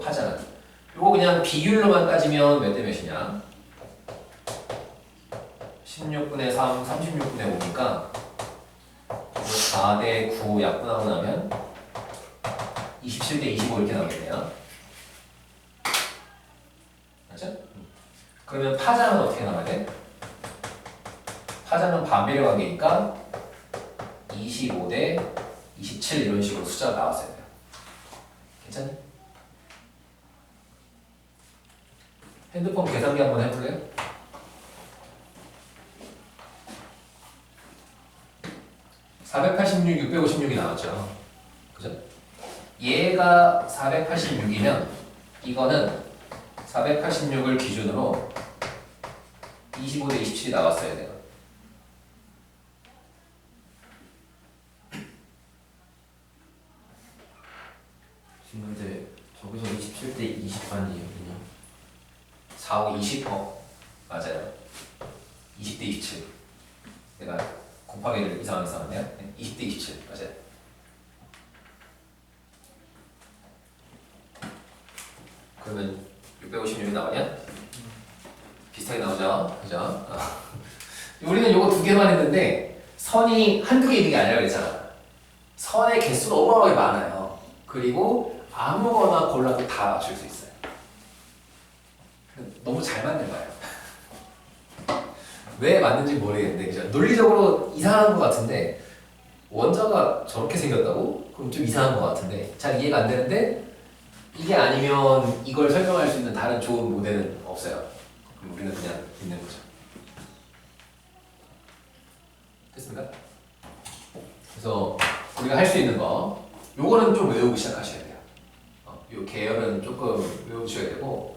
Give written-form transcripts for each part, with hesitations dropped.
파장은. 요거 그냥 비율로만 따지면 몇 대 몇이냐? 16분의 3, 36분의 5니까 4대 9 약분하고 나면 27대 25 이렇게 나오겠네요. 맞죠? 그러면 파장은 어떻게 나와야 돼? 파장은 반비례 관계니까 25대 27 이런 식으로 숫자가 나왔어야 돼요. 괜찮니? 핸드폰 계산기 한번 해볼래요? (486, 656이) 나왔죠. 그죠? 얘가 486이면 이거는 486을 기준으로 25대 27이 나왔어야 돼요. 지금 근데 저기서 27대 20반이에요 그냥. 4, 5, 20? 맞아요. 20대 27. 내가 곱하기를 이상하게 써놨네요. 20대 27. 맞아요. 그러면 656이 나오냐? 비슷하게 나오죠? 그죠? 우리는 요거 두 개만 했는데 선이 한두 개 있는 게 아니라 그랬잖아. 선의 개수가 어마어마하게 많아요. 그리고 아무거나 골라도 다 맞출 수 있어요. 너무 잘 맞는 거예요. 왜 맞는지 모르겠는데 그죠? 논리적으로 이상한 것 같은데 원자가 저렇게 생겼다고? 그럼 좀 이상한 것 같은데 잘 이해가 안 되는데 이게 아니면 이걸 설명할 수 있는 다른 좋은 모델은 없어요. 그럼 우리는 그냥 믿는 거죠. 됐습니까? 그래서 우리가 할 수 있는 거 요거는 좀 외우고 시작하셔야 돼요. 요 계열은 조금 외우셔야 되고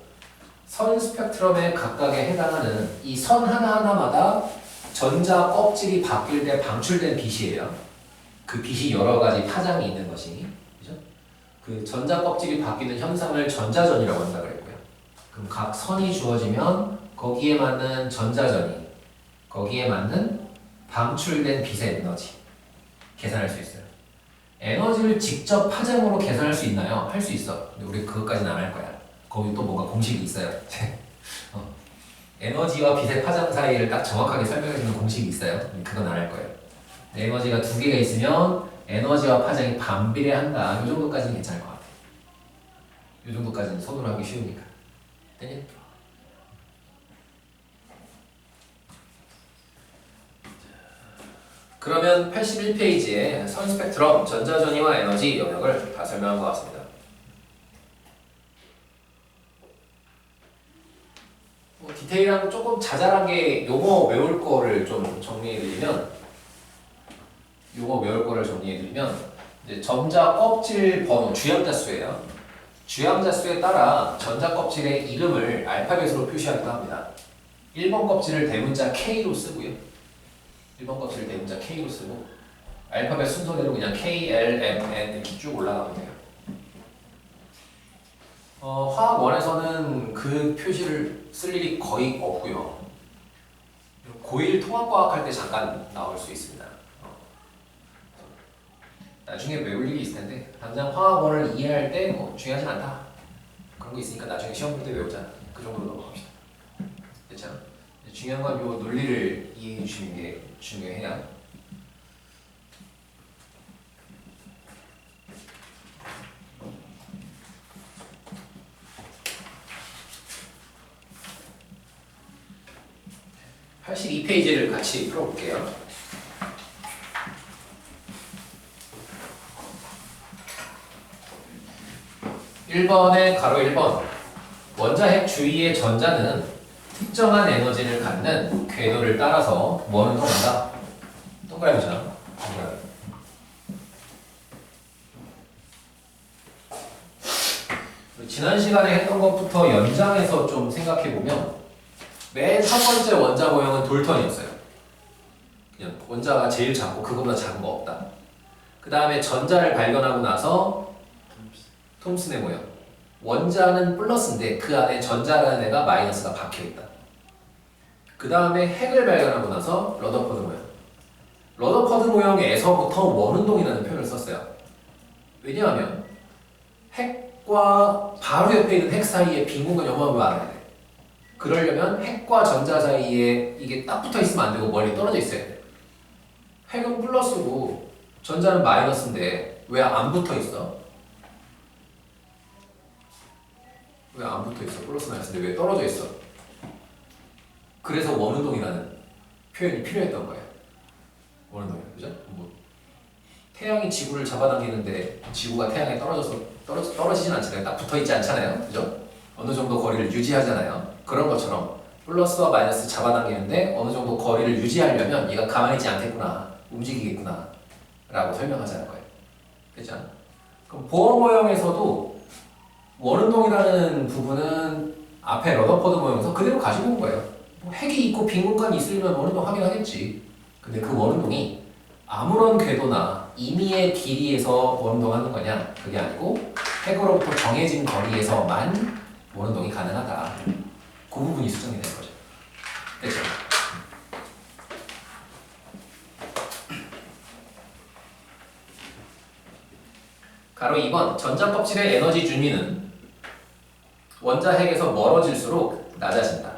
선 스펙트럼에 각각에 해당하는 이 선 하나하나마다 전자 껍질이 바뀔 때 방출된 빛이에요. 그 빛이 여러 가지 파장이 있는 것이. 그죠? 그 전자 껍질이 바뀌는 현상을 전자전이라고 한다 그랬고요. 그럼 각 선이 주어지면 거기에 맞는 전자전이, 거기에 맞는 방출된 빛의 에너지 계산할 수 있어요. 에너지를 직접 파장으로 계산할 수 있나요? 할 수 있어. 근데 우리 그것까지는 안 할 거야. 거기 또 뭔가 공식이 있어요. 에너지와 빛의 파장 사이를 딱 정확하게 설명해주는 공식이 있어요. 그건 안 할 거예요. 에너지가 두 개가 있으면 에너지와 파장이 반비례한다. 이 정도까지는 괜찮을 것 같아요. 이 정도까지는 손으로 하기 쉬우니까. 됐니? 그러면 81페이지에 선 스펙트럼, 전자전이와 에너지 영역을 다 설명한 것 같습니다. 디테일하고 조금 자잘하게 용어 외울 거를 좀 정리해드리면 이제 전자 껍질 번호, 주양자 수예요. 주양자 수에 따라 전자 껍질의 이름을 알파벳으로 표시하기도 합니다. 1번 껍질을 대문자 K로 쓰고요. 1번 껍질을 대문자 K로 쓰고 알파벳 순서대로 그냥 K, L, M, N 이렇게 쭉 올라가면 돼요. 화학 1에서는 그 표시를 쓸 일이 거의 없고요. 고1 통합과학 할 때 잠깐 나올 수 있습니다. 나중에 외울 일이 있을 텐데 당장 화학 1을 이해할 때 뭐 중요하진 않다. 그런 거 있으니까 나중에 시험 볼 때 외우자. 그 정도로 넘어갑시다. 됐죠? 중요한 건 요 논리를 이해해 주시는 게 중요해요. (82페이지를) 같이 풀어볼게요. 1번의 가로 1번 원자핵 주위의 전자는 특정한 에너지를 갖는 궤도를 따라서 뭐는 통한다? 동그라미잖아. 동그라미. 지난 시간에 했던 것부터 연장해서 좀 생각해보면 맨 첫 번째 원자 모형은 돌턴이었어요. 그냥 원자가 제일 작고 그거보다 작은 거 없다. 그 다음에 전자를 발견하고 나서 톰슨의 모형. 원자는 플러스인데 그 안에 전자라는 애가 마이너스가 박혀있다. 그 다음에 핵을 발견하고 나서 러더퍼드 모형. 러더퍼드 모형에서부터 원운동이라는 표현을 썼어요. 왜냐하면 핵 핵과 바로 옆에 있는 핵 사이에 빈 공간 요만하면 알아야 돼. 그러려면 핵과 전자 사이에 이게 딱 붙어 있으면 안 되고 멀리 떨어져 있어야 돼. 핵은 플러스고 전자는 마이너스인데 왜 안 붙어 있어? 왜 안 붙어 있어? 플러스 마이너스인데 왜 떨어져 있어? 그래서 원운동이라는 표현이 필요했던 거예요. 원운동, 그죠? 뭐 태양이 지구를 잡아당기는데 지구가 태양에 떨어지진 않잖아요. 딱 붙어 있지 않잖아요, 그죠? 어느 정도 거리를 유지하잖아요. 그런 것처럼 플러스와 마이너스 잡아당기는데 어느 정도 거리를 유지하려면 얘가 가만히 있지 않겠구나, 움직이겠구나 라고 설명하자는 거예요. 그죠? 그럼 보어 모형에서도 원운동이라는 부분은 앞에 러더퍼드 모형에서 그대로 가지고 온 거예요. 뭐 핵이 있고 빈 공간이 있으면 원운동 하긴 하겠지. 근데 그 원운동이 아무런 궤도나 임의의 길이에서 원운동하는 거냐? 그게 아니고 핵으로부터 정해진 거리에서만 원운동이 가능하다. 그 부분이 수정이 된 거죠. 됐죠? 가로 2번 전자껍질의 에너지 준위는 원자 핵에서 멀어질수록 낮아진다.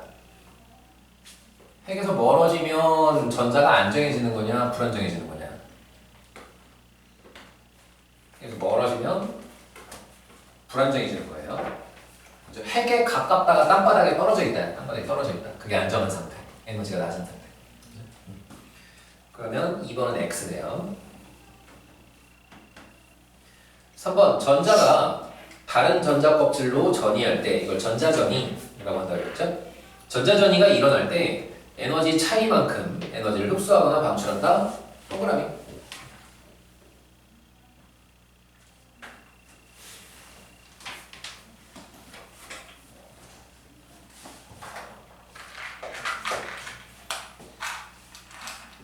핵에서 멀어지면 전자가 안정해지는 거냐 불안정해지는 거냐. 핵에서 멀어지면 불안정해지는 거예요. 핵에 가깝다가 땅바닥에 떨어져 있다. 땅바닥에 떨어져 있다. 그게 안정한 상태. 에너지가 낮은 상태. 그러면 2번은 X네요. 3번 전자가 다른 전자 껍질로 전이할 때 이걸 전자전이라고 한다고 했죠. 전자전이가 일어날 때 에너지 차이만큼 에너지를 흡수하거나 방출한다. 동그라미.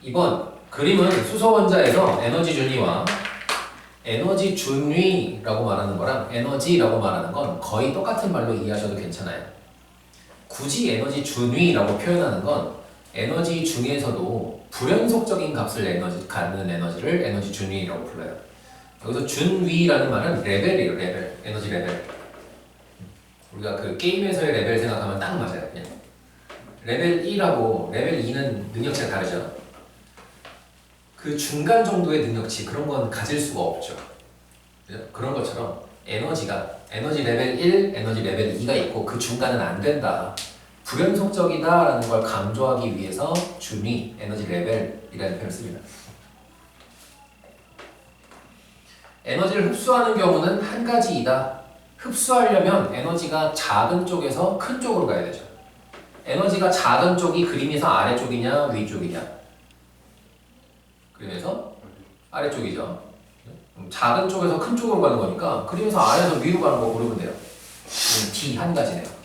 이번 그림은 수소 원자에서 에너지 준위와 에너지 준위라고 말하는 거랑 에너지라고 말하는 건 거의 똑같은 말로 이해하셔도 괜찮아요. 굳이 에너지 준위라고 표현하는 건 에너지 중에서도 불연속적인 값을 갖는 에너지를 에너지 준위라고 불러요. 여기서 준위라는 말은 레벨이에요. 레벨. 에너지 레벨. 우리가 그 게임에서의 레벨 생각하면 딱 맞아요. 그냥. 레벨 1하고 레벨 2는 능력치가 다르죠. 그 중간 정도의 능력치 그런 건 가질 수가 없죠. 그죠? 그런 것처럼 에너지가 에너지 레벨 1, 에너지 레벨 2가 있고 그 중간은 안 된다. 불연속적이다라는 걸 강조하기 위해서 준위, 에너지 레벨이라는 표현을 씁니다. 에너지를 흡수하는 경우는 한 가지이다. 흡수하려면 에너지가 작은 쪽에서 큰 쪽으로 가야 되죠. 에너지가 작은 쪽이 그림에서 아래쪽이냐 위쪽이냐. 그림에서 아래쪽이죠. 작은 쪽에서 큰 쪽으로 가는 거니까 그림에서 아래에서 위로 가는 거 고르면 돼요. D 한 가지네요.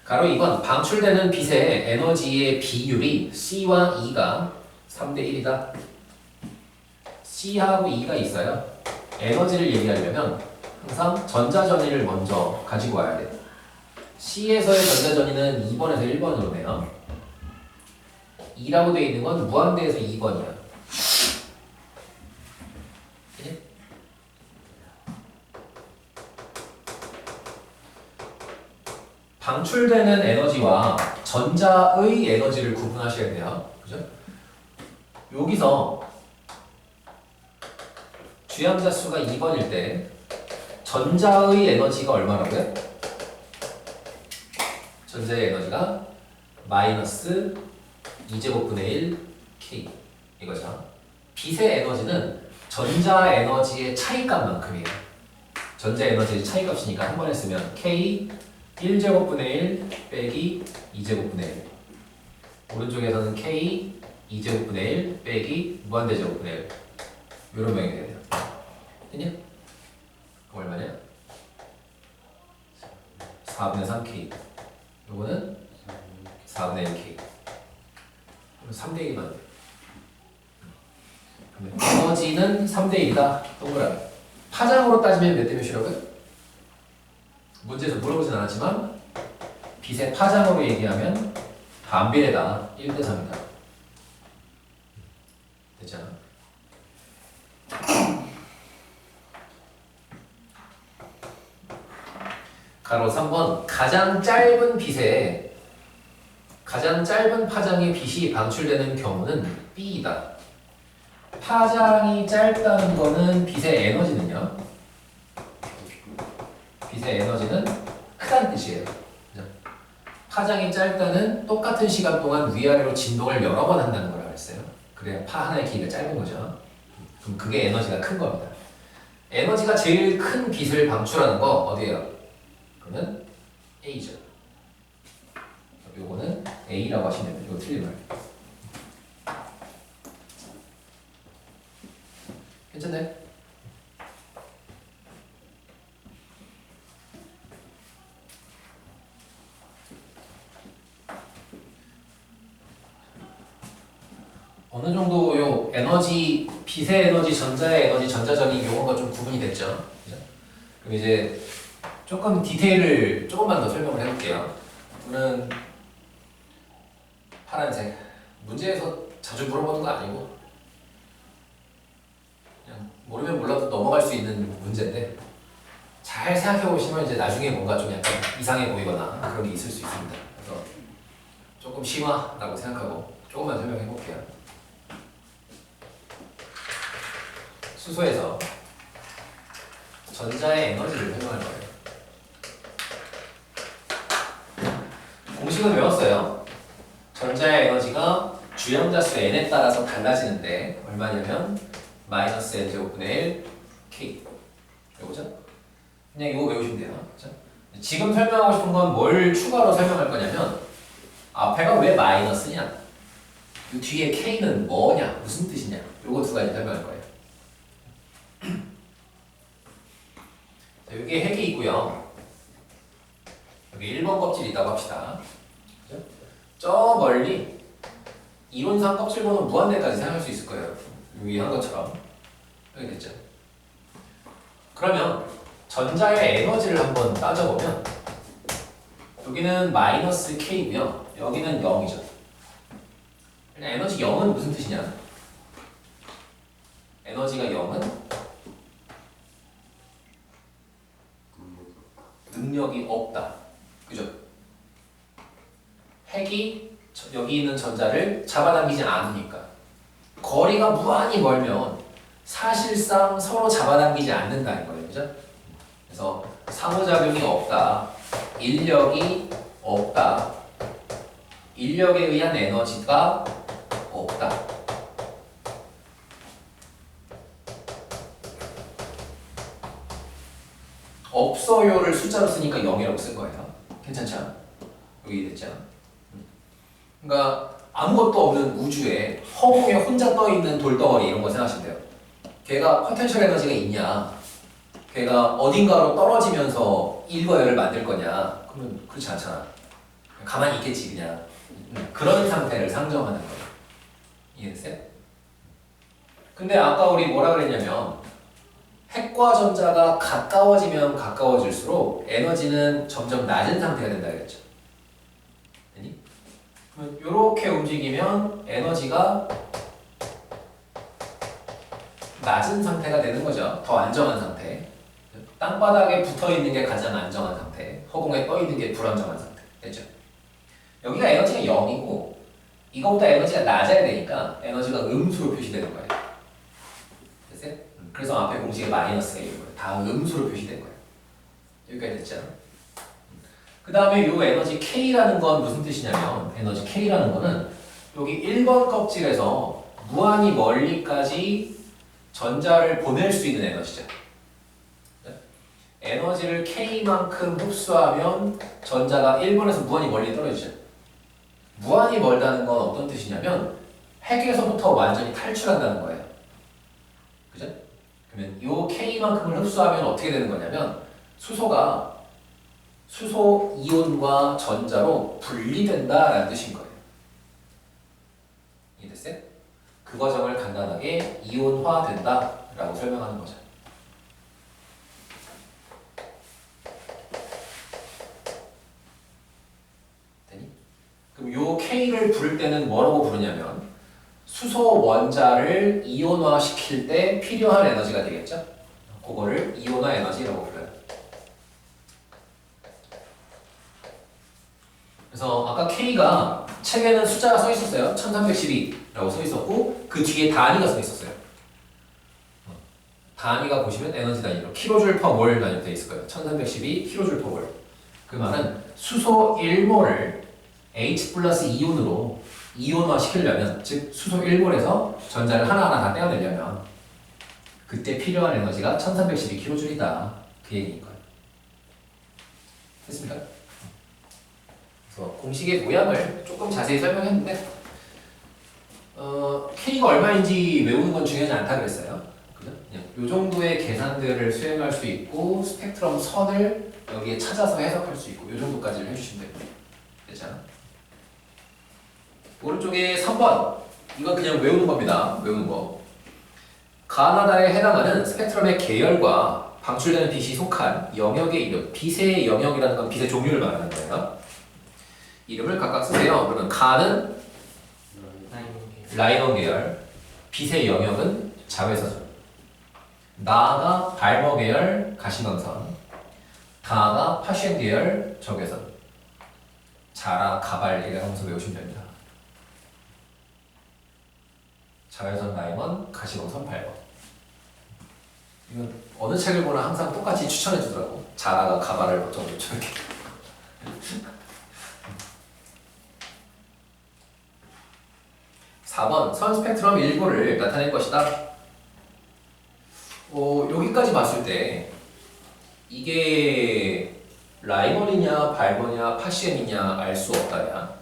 가로 2번 방출되는 빛의 에너지의 비율이 C와 E가 3대 1이다. C하고 E가 있어요. 에너지를 얘기하려면 항상 전자전이를 먼저 가지고 와야 돼요. C에서의 전자전이는 2번에서 1번으로 돼요. 2라고 되어 있는 건 무한대에서 2번이야. 방출되는 에너지와 전자의 에너지를 구분하셔야 돼요. 그죠? 여기서 주양자 수가 2번일 때 전자의 에너지가 얼마라고요? 전자의 에너지가 마이너스 2제곱분의 1 K 이거죠. 빛의 에너지는 전자 에너지의 차이값만큼이에요. 전자 에너지의 차이값이니까 한 번에 쓰면 K 1제곱분의 1 빼기 2제곱분의 1. 오른쪽에서는 K 2제곱분의 1 빼기 무한대제곱분의 1. 이런 모양이 돼요. 됐냐? 그럼 얼마냐? 4분의 3K. 요거는 4분의 1K. 3대 1만. 에너지는 3대 1이다. 동그라미. 파장으로 따지면 몇 대 몇이라고요? 문제에서 물어보진 않았지만 빛의 파장으로 얘기하면 반비례다. 1대 3이다. 됐잖아. 가로 3번 가장 짧은 파장의 빛이 방출되는 경우는 B이다. 파장이 짧다는 거는 빛의 에너지는요? 빛의 에너지는 크다는 뜻이에요. 그죠? 파장이 짧다는 똑같은 시간 동안 위아래로 진동을 여러 번 한다는 거라고 했어요. 그래야 파 하나의 길이가 짧은 거죠. 그럼 그게 에너지가 큰 겁니다. 에너지가 제일 큰 빛을 방출하는 거 어디예요? 그러면 A죠. 요거는 A라고 하시면 됩니다. 이거 틀린 말. 괜찮나요? 어느 정도 요 에너지, 빛의 에너지, 전자의 에너지, 전자전이 요거가 좀 구분이 됐죠. 그죠? 그럼 이제 조금 디테일을 조금만 더 설명을 해볼게요. 이거는 파란색. 문제에서 자주 물어보는 거 아니고 그냥 모르면 몰라도 넘어갈 수 있는 문제인데 잘 생각해 보시면 이제 나중에 뭔가 좀 약간 이상해 보이거나 그런 게 있을 수 있습니다. 그래서 조금 심화라고 생각하고 조금만 설명해 볼게요. 수소에서 전자의 에너지를 설명할 거예요. 공식은 외웠어요. 전자의 에너지가 주염자수 n에 따라서 달라지는데 얼마냐면 마이너스 n제곱분의 1 k 요거죠? 그냥 이거 외우시면 돼요. 그렇죠? 지금 설명하고 싶은 건 뭘 추가로 설명할 거냐면 앞에가 왜 마이너스냐, 이 뒤에 k는 뭐냐, 무슨 뜻이냐, 요거 두 가지 설명할 거예요. 자, 여기에 핵이 있고요. 여기 1번 껍질이 있다고 합시다. 그죠? 저 멀리 이론상 껍질 보면 무한대까지 생각할 수 있을 거예요. 여기 한 것처럼. 여기 됐죠? 그러면 전자의 에너지를 한번 따져보면 여기는 마이너스 K고요. 여기는 0이죠. 에너지 0은 무슨 뜻이냐? 에너지가 0은 능력이 없다. 그죠? 핵이 여기 있는 전자를 잡아당기지 않으니까. 거리가 무한히 멀면 사실상 서로 잡아당기지 않는다는 거예요. 그죠? 그래서 상호작용이 없다. 인력이 없다. 인력에 의한 에너지가 없다. 없어요를 숫자로 쓰니까 0이라고 쓴 거예요. 괜찮죠? 여기 됐죠? 그러니까 아무것도 없는 우주에 허공에 혼자 떠있는 돌덩어리 이런 거 생각하시면 돼요. 걔가 포텐셜 에너지가 있냐? 걔가 어딘가로 떨어지면서 일거열을 만들 거냐? 그러면 그렇지 않잖아. 가만히 있겠지 그냥. 그런 상태를 상정하는 거예요. 이해됐어요? 근데 아까 우리 뭐라 그랬냐면 핵과 전자가 가까워지면 가까워질수록 에너지는 점점 낮은 상태가 된다 그랬죠. 아니? 그러면 이렇게 움직이면 에너지가 낮은 상태가 되는 거죠. 더 안정한 상태. 땅바닥에 붙어 있는 게 가장 안정한 상태. 허공에 떠 있는 게 불안정한 상태. 됐죠? 여기가 에너지가 0이고 이거보다 에너지가 낮아야 되니까 에너지가 음수로 표시되는 거예요. 됐어요? 그래서 앞에 공식에 마이너스가 있는 거예요. 다 음수로 표시된 거예요. 여기까지 됐죠? 그 다음에 이 에너지 K라는 건 무슨 뜻이냐면 에너지 K라는 거는 여기 1번 껍질에서 무한히 멀리까지 전자를 보낼 수 있는 에너지죠. 에너지를 K만큼 흡수하면 전자가 1번에서 무한히 멀리 떨어지죠. 무한히 멀다는 건 어떤 뜻이냐면 핵에서부터 완전히 탈출한다는 거예요. 그죠? 그러면 이 K만큼을 흡수하면 어떻게 되는 거냐면 수소가 수소 이온과 전자로 분리된다라는 뜻인 거예요. 이해됐어요? 그 과정을 간단하게 이온화된다라고 설명하는 거죠. 되니? 그럼 요 K를 부를 때는 뭐라고 부르냐면 수소 원자를 이온화 시킬 때 필요한 에너지가 되겠죠? 그거를 이온화 에너지라고 불러요. 그래서 아까 K가 책에는 숫자가 써 있었어요. 1312라고 써 있었고 그 뒤에 단위가 써 있었어요. 단위가 보시면 에너지 단위로 킬로줄 퍼 몰 단위로 되어 있을 거예요. 1312 킬로줄 퍼 몰. 그 말은 수소 1몰을 H 플러스 이온으로 이온화 시키려면, 즉 수소 1몰에서 전자를 하나하나 다 떼어내려면 그때 필요한 에너지가 1312 킬로줄이다. 그 얘기인 거예요. 됐습니까? 그래서 공식의 모양을 조금 자세히 설명했는데 K가 얼마인지 외우는 건 중요하지 않다 그랬어요. 그죠? 그냥 이 정도의 계산들을 수행할 수 있고 스펙트럼 선을 여기에 찾아서 해석할 수 있고 이 정도까지를 해주시면 됩니다. 됐잖아? 오른쪽에 3번 이건 그냥 외우는 겁니다. 외우는 거. 가나다에 해당하는 스펙트럼의 계열과 방출되는 빛이 속한 영역의 이름, 빛의 영역이라는 건 빛의 종류를 말하는 거예요. 이름을 각각 쓰세요. 그러면 가는 라이너 계열, 빛의 영역은 자외선, 나가 발머 계열 가시광선, 다가 파쉔 계열 적외선, 자라 가발 이렇게 하면서 외우시면 됩니다. 자외선 라이먼, 가시광선 발머. 이건 어느 책을 보나 항상 똑같이 추천해 주더라고. 자라가 가발을 어쩌고 저쩌고 이렇게. 4번 선 스펙트럼 일부를 나타낼 것이다. 여기까지 봤을 때 이게 라이먼이냐 발머냐 파시엠이냐 알 수 없다냐.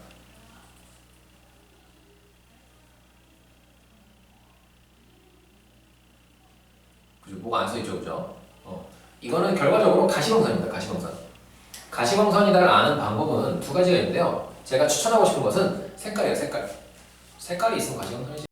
그죠? 뭐가 안 써있죠, 그죠? 이거는 결과적으로 가시광선입니다. 가시광선. 가시광선이다를 아는 방법은 두 가지가 있는데요. 제가 추천하고 싶은 것은 색깔이에요. 색깔. 색깔이 있으면 가시광선이지.